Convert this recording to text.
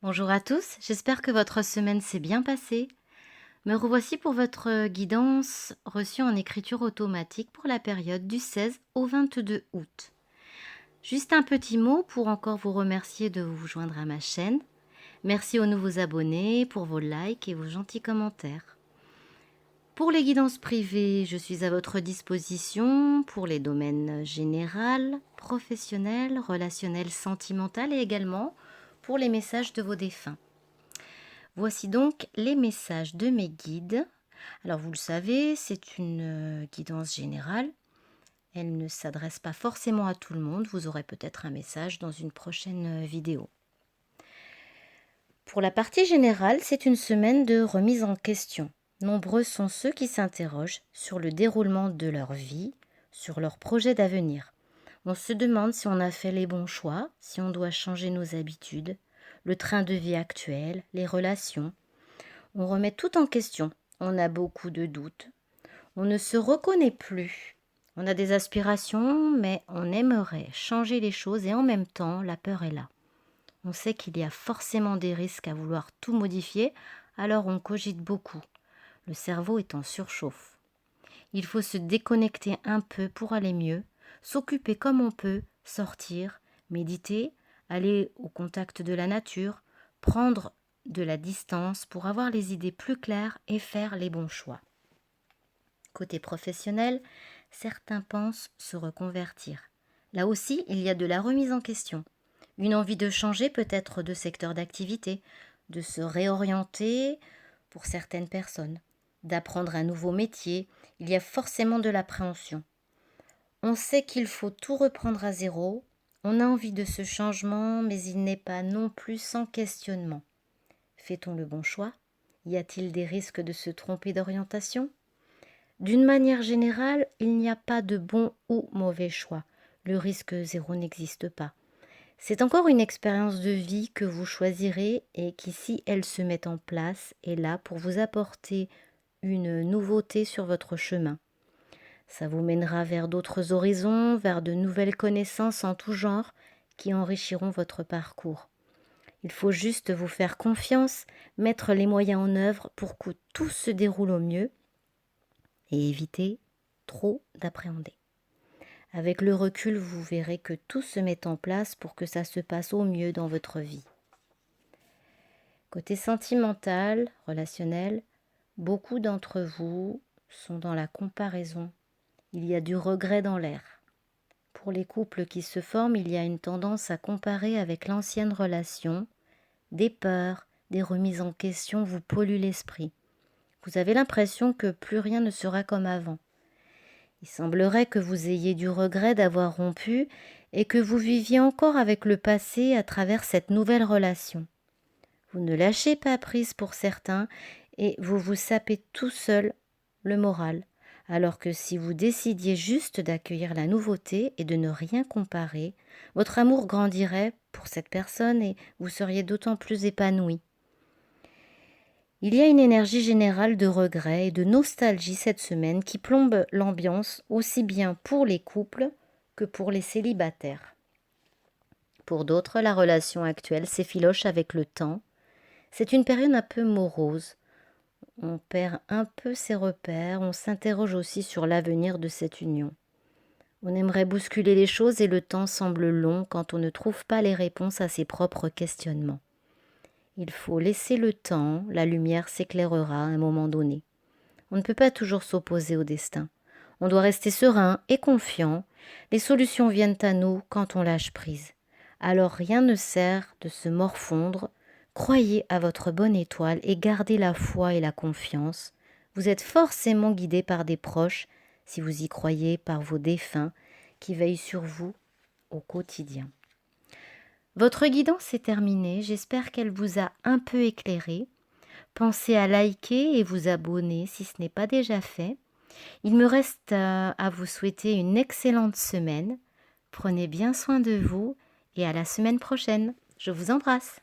Bonjour à tous, j'espère que votre semaine s'est bien passée. Me revoici pour votre guidance reçue en écriture automatique pour la période du 16 au 22 août. Juste un petit mot pour encore vous remercier de vous joindre à ma chaîne. Merci aux nouveaux abonnés pour vos likes et vos gentils commentaires. Pour les guidances privées, je suis à votre disposition pour les domaines général, professionnel, relationnel, sentimental et également pour les messages de vos défunts. Voici donc les messages de mes guides. Alors vous le savez, c'est une guidance générale. Elle ne s'adresse pas forcément à tout le monde. Vous aurez peut-être un message dans une prochaine vidéo. Pour la partie générale, c'est une semaine de remise en question. Nombreux sont ceux qui s'interrogent sur le déroulement de leur vie, sur leurs projets d'avenir. On se demande si on a fait les bons choix, si on doit changer nos habitudes, le train de vie actuel, les relations. On remet tout en question. On a beaucoup de doutes. On ne se reconnaît plus. On a des aspirations, mais on aimerait changer les choses et en même temps, la peur est là. On sait qu'il y a forcément des risques à vouloir tout modifier, alors on cogite beaucoup. Le cerveau est en surchauffe. Il faut se déconnecter un peu pour aller mieux, s'occuper comme on peut, sortir, méditer, aller au contact de la nature, prendre de la distance pour avoir les idées plus claires et faire les bons choix. Côté professionnel, certains pensent se reconvertir. Là aussi, il y a de la remise en question. Une envie de changer peut-être de secteur d'activité, de se réorienter pour certaines personnes, d'apprendre un nouveau métier. Il y a forcément de l'appréhension. On sait qu'il faut tout reprendre à zéro. On a envie de ce changement, mais il n'est pas non plus sans questionnement. Fait-on le bon choix? Y a-t-il des risques de se tromper d'orientation? D'une manière générale, il n'y a pas de bon ou mauvais choix. Le risque zéro n'existe pas. C'est encore une expérience de vie que vous choisirez et qui, si elle se met en place, est là pour vous apporter une nouveauté sur votre chemin. Ça vous mènera vers d'autres horizons, vers de nouvelles connaissances en tout genre qui enrichiront votre parcours. Il faut juste vous faire confiance, mettre les moyens en œuvre pour que tout se déroule au mieux et éviter trop d'appréhender. Avec le recul, vous verrez que tout se met en place pour que ça se passe au mieux dans votre vie. Côté sentimental, relationnel, beaucoup d'entre vous sont dans la comparaison. Il y a du regret dans l'air. Pour les couples qui se forment, il y a une tendance à comparer avec l'ancienne relation. Des peurs, des remises en question vous polluent l'esprit. Vous avez l'impression que plus rien ne sera comme avant. Il semblerait que vous ayez du regret d'avoir rompu et que vous viviez encore avec le passé à travers cette nouvelle relation. Vous ne lâchez pas prise pour certains et vous vous sapez tout seul le moral, alors que si vous décidiez juste d'accueillir la nouveauté et de ne rien comparer, votre amour grandirait pour cette personne et vous seriez d'autant plus épanoui. Il y a une énergie générale de regret et de nostalgie cette semaine qui plombe l'ambiance aussi bien pour les couples que pour les célibataires. Pour d'autres, la relation actuelle s'effiloche avec le temps. C'est une période un peu morose. On perd un peu ses repères, on s'interroge aussi sur l'avenir de cette union. On aimerait bousculer les choses et le temps semble long quand on ne trouve pas les réponses à ses propres questionnements. Il faut laisser le temps, la lumière s'éclairera à un moment donné. On ne peut pas toujours s'opposer au destin. On doit rester serein et confiant. Les solutions viennent à nous quand on lâche prise. Alors rien ne sert de se morfondre. Croyez à votre bonne étoile et gardez la foi et la confiance. Vous êtes forcément guidé par des proches, si vous y croyez, par vos défunts, qui veillent sur vous au quotidien. Votre guidance est terminée, j'espère qu'elle vous a un peu éclairé. Pensez à liker et vous abonner si ce n'est pas déjà fait. Il me reste à vous souhaiter une excellente semaine. Prenez bien soin de vous et à la semaine prochaine. Je vous embrasse.